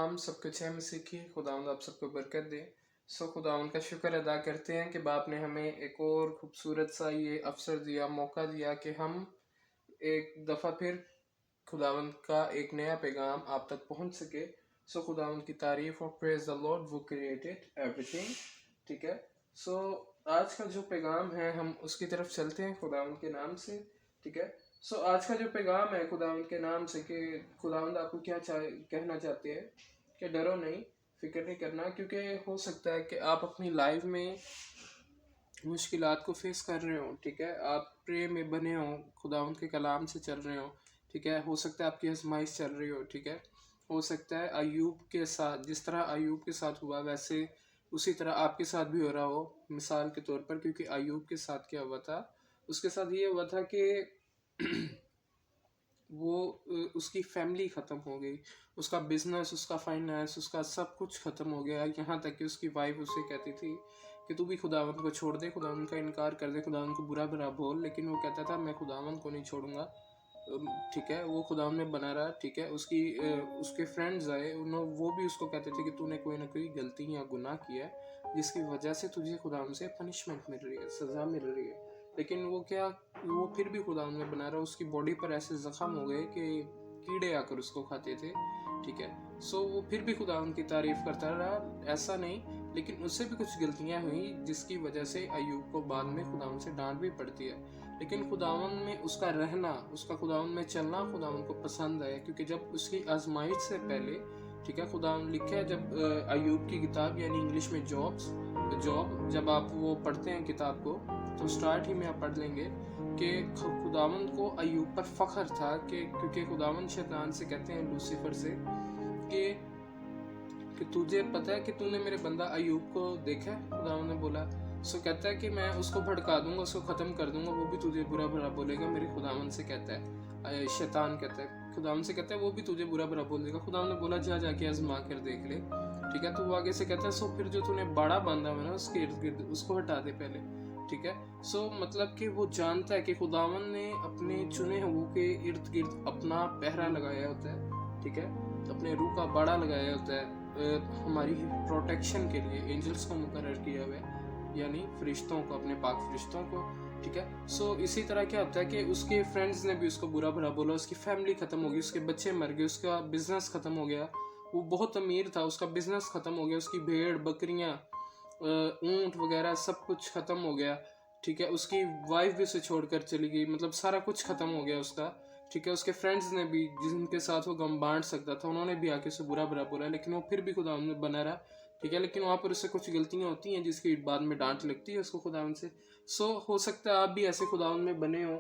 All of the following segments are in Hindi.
सलाम, सबको जय मसीह की। खुदावंद आप सबको बरकत दे। खुदावंद का शुक्र अदा करते हैं कि बाप ने हमें एक और खूबसूरत सा ये अवसर दिया, मौका दिया कि हम एक दफ़ा फिर खुदावंद का एक नया पैगाम आप तक पहुंच सके। खुदावंद की तारीफ और प्रेज द लॉर्ड वो क्रिएटेड एवरीथिंग। ठीक है। सो आज का जो पैगाम है हम उसकी तरफ चलते हैं खुदावंद के नाम से। ठीक है। आज का जो पैगाम है खुदावंद के नाम से कि खुदावंद आपको क्या कहना चाहते हैं कि डरो नहीं, फिक्र नहीं करना, क्योंकि हो सकता है कि आप अपनी लाइफ में मुश्किलात को फेस कर रहे हो। ठीक है। आप प्रे में बने हो, खुदावंद के कलाम से चल रहे हो। ठीक है। हो सकता है आपकी आजमाइश चल रही हो। ठीक है। हो सकता है अय्यूब के साथ, जिस तरह अय्यूब के साथ हुआ वैसे उसी तरह आपके साथ भी हो रहा हो, मिसाल के तौर पर। क्योंकि अय्यूब के साथ क्या हुआ था, उसके साथ ये हुआ था कि वो उसकी फैमिली ख़त्म हो गई, उसका बिजनेस, उसका फाइनेंस, उसका सब कुछ ख़त्म हो गया। यहाँ तक कि उसकी वाइफ उससे कहती थी कि तू भी खुदावंद को छोड़ दे, खुदावंद का इनकार कर दे, खुदावंद को बुरा भला बोल, लेकिन वो कहता था मैं खुदावंद को नहीं छोड़ूंगा। ठीक है। वो खुदावंद में बना रहा। ठीक है। उसके फ्रेंड्स आए, उन्होंने वो भी उसको कहते थे कि तूने कोई ना कोई गलती या गुनाह किया है जिसकी वजह से तुझे खुदावंद से पनिशमेंट मिल रही है, सज़ा मिल रही है। लेकिन वो फिर भी खुदावंद में बना रहा। उसकी बॉडी पर ऐसे जख्म हो गए कि कीड़े आकर उसको खाते थे। ठीक है। वो फिर भी खुदावंद की तारीफ करता रहा, ऐसा नहीं, लेकिन उससे भी कुछ गलतियां हुई जिसकी वजह से अय्यूब को बाद में खुदावंद से डांट भी पड़ती है। लेकिन खुदावंद में उसका रहना, उसका खुदावंद में चलना खुदावंद को पसंद आया, क्योंकि जब उसकी आजमाइश से पहले, ठीक है, खुदावंद लिखा है जब अय्यूब की किताब यानी इंग्लिश में जॉब, जब आप वो पढ़ते हैं किताब को तो स्टार्ट ही में आप पढ़ लेंगे कि खुदावंद को अय्यूब पर फख्र था कि क्योंकि खुदावंद शैतान से कहते हैं, लूसीफर से, कि तुझे पता है कि तूने मेरे बंदा अय्यूब को देखा है। खुदावंद ने बोला। कहता है कि मैं उसको भड़का दूंगा, उसको ख़त्म कर दूंगा, वो भी तुझे बुरा भला बोलेगा। मेरे खुदावंद से कहता है, शैतान कहता है, खुदावंद से कहता है वो भी तुझे बुरा भला बोलेगा। खुदावंद ने बोला जा जाके आजमा कर देख ले। ठीक है। तो वो आगे से कहता है फिर जो तूने बाड़ा बांधा हुआ ना उसके इर्द गिर्द उसको हटा दे पहले। ठीक है। मतलब कि वो जानता है कि खुदावंद ने अपने चुने हुओं के इर्द गिर्द अपना पहरा लगाया होता है। ठीक है। अपने रूह का बाड़ा लगाया होता है हमारी प्रोटेक्शन के लिए। एंजल्स को मुकर्रर किया हुआ है, यानी फरिश्तों को, अपने पाक फरिश्तों को। ठीक है। इसी तरह क्या होता है कि उसके फ्रेंड्स ने भी उसको बुरा भला बोला, उसकी फैमिली ख़त्म हो गई, उसके बच्चे मर गए, उसका बिजनेस ख़त्म हो गया। वो बहुत अमीर था, उसका बिजनेस ख़त्म हो गया, उसकी भेड़ बकरियाँ ऊँट वगैरह सब कुछ ख़त्म हो गया। ठीक है। उसकी वाइफ भी उसे छोड़कर चली गई, मतलब सारा कुछ ख़त्म हो गया उसका। ठीक है। उसके फ्रेंड्स ने भी, जिनके साथ वो गम बांट सकता था, उन्होंने भी आके उसे बुरा भला बोला, लेकिन वो फिर भी खुदावंद में बना रहा। ठीक है। लेकिन वहाँ पर उससे कुछ गलतियाँ होती हैं जिसकी बाद में डांट लगती है उसको खुदावंद से। हो सकता है आप भी ऐसे खुदावंद में बने हो।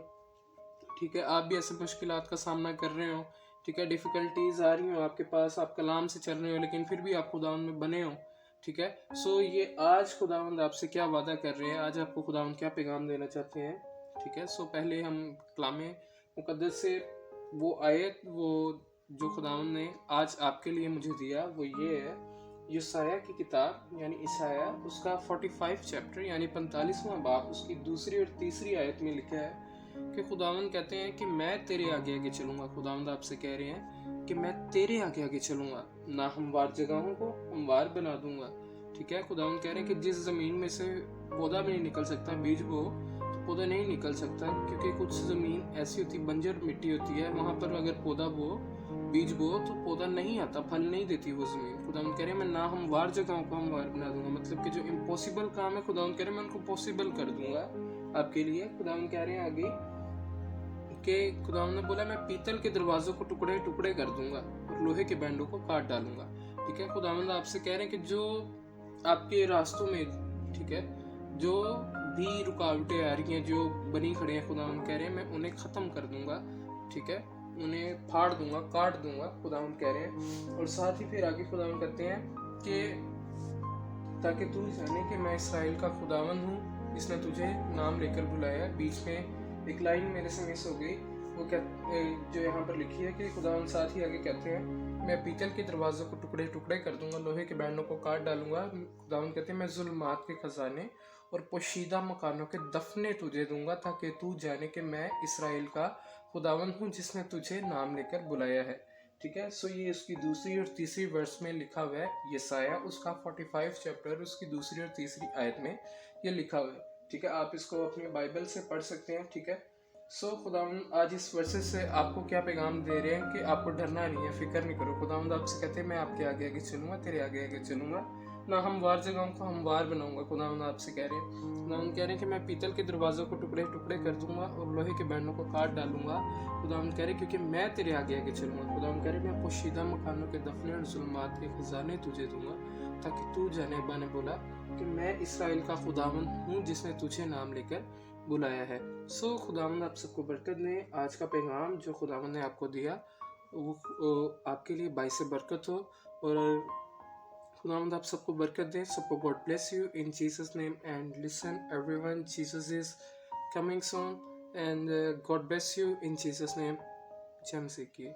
ठीक है। आप भी ऐसे मुश्किलात का सामना कर रहे हो। ठीक है। डिफ़िकल्टीज़ आ रही हो आपके पास, आप कलाम से चल रहे हो, लेकिन फिर भी आप खुदावंद में बने हो। ठीक है। ये आज खुदावंद आपसे क्या वादा कर रहे हैं, आज आपको खुदावंद क्या पैगाम देना चाहते हैं। ठीक है। पहले हम कलाम मुकद्दस से वो आयत, वो जो खुदावंद ने आज आपके लिए मुझे दिया, वो ये है, यशायाह की किताब यानी ईशाया, उसका 45 चैप्टर यानी 45वां बाब, उसकी दूसरी और तीसरी आयत में लिखा है कि खुदावंद कहते हैं कि मैं तेरे आगे आगे चलूँगा। खुदावंद आपसे कह रहे हैं कि मैं तेरे आगे आगे चलूँगा, ना हमवार जगहों को हमवार बना दूंगा। ठीक है। खुदावंद कह रहे हैं कि जिस ज़मीन में से पौधा भी नहीं निकल सकता, बीज बो तो पौधा नहीं निकल सकता, क्योंकि कुछ ज़मीन ऐसी होती, बंजर मिट्टी होती है, वहाँ पर अगर पौधा बो, बीज बो तो पौधा नहीं आता, फल नहीं देती वो ज़मीन। खुदावंद कह रहे हैं मैं ना हमवार जगहों को हमवार बना दूंगा, मतलब कि जो इम्पॉसिबल काम है खुदावंद कह रहे हैं मैं उनको पॉसिबल कर दूंगा आपके लिए। खुदावंद कह रहे हैं आगे कि खुदावंद ने बोला मैं पीतल के दरवाजों को टुकड़े टुकड़े कर दूंगा और लोहे के बैंडों को काट डालूंगा। ठीक है। खुदावंद आपसे कह रहे हैं कि जो आपके रास्तों में, ठीक है, जो भी रुकावटें आ रही हैं, जो बनी खड़ी हैं, खुदावंद कह रहे हैं मैं उन्हें ख़त्म कर दूंगा। ठीक है। उन्हें फाड़ दूंगा, काट दूंगा, खुदावंद कह रहे हैं। और साथ ही फिर आगे खुदावंद कहते हैं कि ताकि तू जाने कि मैं इसराइल का खुदावंद हूँ, जिसने तुझे नाम लेकर बुलाया। बीच में एक लाइन मेरे से मिस हो गई, वो जो यहाँ पर लिखी है कि खुदावंद साथ ही आगे कहते हैं मैं पीतल के दरवाज़ों को टुकड़े टुकड़े कर दूंगा, लोहे के बैंडों को काट डालूंगा। खुदावंद कहते हैं मैं जुल्मात के खजाने और पोशीदा मकानों के दफने तुझे दूंगा, ताकि तू जाने कि मैं इसराइल का खुदावंद हूँ, जिसने तुझे नाम लेकर बुलाया है। ठीक है। सो ये उसकी दूसरी और तीसरी वर्स में लिखा हुआ है, यसाया उसका 45 चैप्टर उसकी दूसरी और तीसरी आयत में ये लिखा हुआ है। ठीक है, आप इसको अपने बाइबल से पढ़ सकते हैं। ठीक है। सो खुदावंद आज इस वर्सेस से आपको क्या पैगाम दे रहे हैं कि आपको डरना नहीं है, फिक्र नहीं करो। खुदावंद आपसे कहते हैं मैं आपके आगे आगे चलूंगा, तेरे आगे आगे चलूंगा, ना हमवार जगहों को हमवार बनाऊंगा। खुदावंद आपसे कह रहे हैं, खुदावंद कह रहे हैं कि मैं पीतल के दरवाजों को टुकड़े टुकड़े कर दूंगा और लोहे के बैंडों को काट डालूंगा। खुदावंद कह रहे क्योंकि मैं तेरे आगे आगे चलूंगा। खुदावंद कह रहे मैं पोशीदा मकानों के दफने और जुल्मात के खजाने तुझे दूंगा, ताकि तू जाने बाने बोला कि मैं इसराइल का खुदावंद हूँ जिसने तुझे नाम लेकर बुलाया है। सो खुदावंद आप सबको बरकत दें। आज का पैगाम जो खुदावंद ने आपको दिया वो आपके लिए बाइस बरकत हो, और खुदावंद आप सबको बरकत दें, सबको God bless you in Jesus name. And listen everyone, Jesus is coming soon, and God bless you in Jesus name. जय मसीह की।